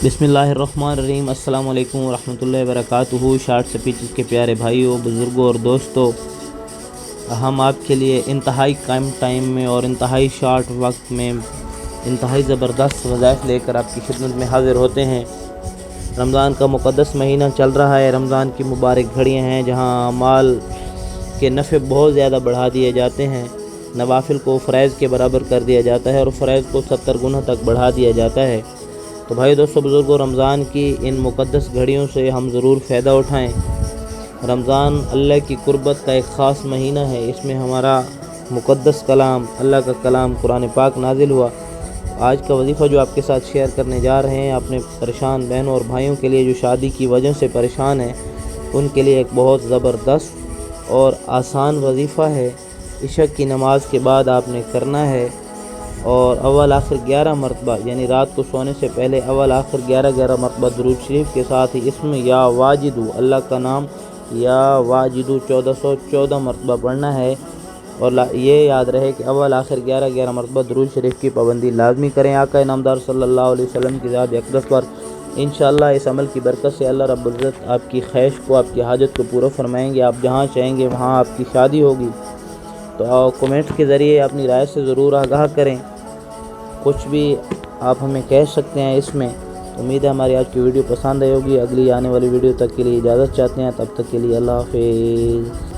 बिस्मिल्लाहिर्रहमानिर्रहीम। अस्सलाम वालेकुम वरहमतुल्लाहि वबरकातुहू। शार्ट स्पीचेस के प्यारे भाइयों, बुज़ुर्गों और दोस्तों, हम आपके लिए इंतहाई कम टाइम में और इंतहाई शॉर्ट वक्त में इंतहाई ज़बरदस्त वज़ाइफ लेकर आपकी खिदमत में हाज़िर होते हैं। रमज़ान का मुक़द्दस महीना चल रहा है। रमज़ान की मुबारक घड़ियाँ हैं जहाँ माल के नफ़े बहुत ज़्यादा बढ़ा दिए जाते हैं। नवाफिल को फ़राइज़ के बराबर कर दिया जाता है और फ़राइज़ को 70 गुना तक बढ़ा दिया जाता है। तो भाई दोस्तों, बुज़ुर्गों, रमज़ान की इन मुक़द्दस घड़ियों से हम ज़रूर फ़ायदा उठाएँ। रमज़ान अल्लाह की कुर्बत का एक ख़ास महीना है। इसमें हमारा मुक़द्दस कलाम, अल्लाह का कलाम कुरान पाक नाजिल हुआ। आज का वजीफ़ा जो आपके साथ शेयर करने जा रहे हैं, अपने परेशान बहनों और भाइयों के लिए जो शादी की वजह से परेशान हैं, उनके लिए एक बहुत ज़बरदस्त और आसान वजीफ़ा है। इशा की नमाज के बाद आपने करना है और अव्वल आखिर 11 मरतबा, यानी रात को सोने से पहले अव्वल आखिर 11 मरतबा दुरूद शरीफ के साथ ही इसमें या वाजिदू, अल्लाह का नाम या वाजिदू 1414 मरतबा पढ़ना है। और ये याद रहे कि अव्वल आखिर 11 मरतबा दुरूद शरीफ की पाबंदी लाजमी करें। आका इनामदार सल्लल्लाहु अलैहि वसल्लम की ज़ात अक़दस पर इंशाअल्लाह इस अमल की बरकत से अल्लाह रब्बुल इज़्ज़त आपकी ख्वाहिश को, आपकी हाजत को पूरा फरमाएंगे। आप जहाँ चाहेंगे वहाँ आपकी शादी होगी। तो कमेंट के ज़रिए अपनी राय से ज़रूर आगाह करें। कुछ भी आप हमें कह सकते हैं इसमें। तो उम्मीद है हमारी आज की वीडियो पसंद आई होगी। अगली आने वाली वीडियो तक के लिए इजाज़त चाहते हैं। तब तक के लिए अल्लाह हाफ़िज़।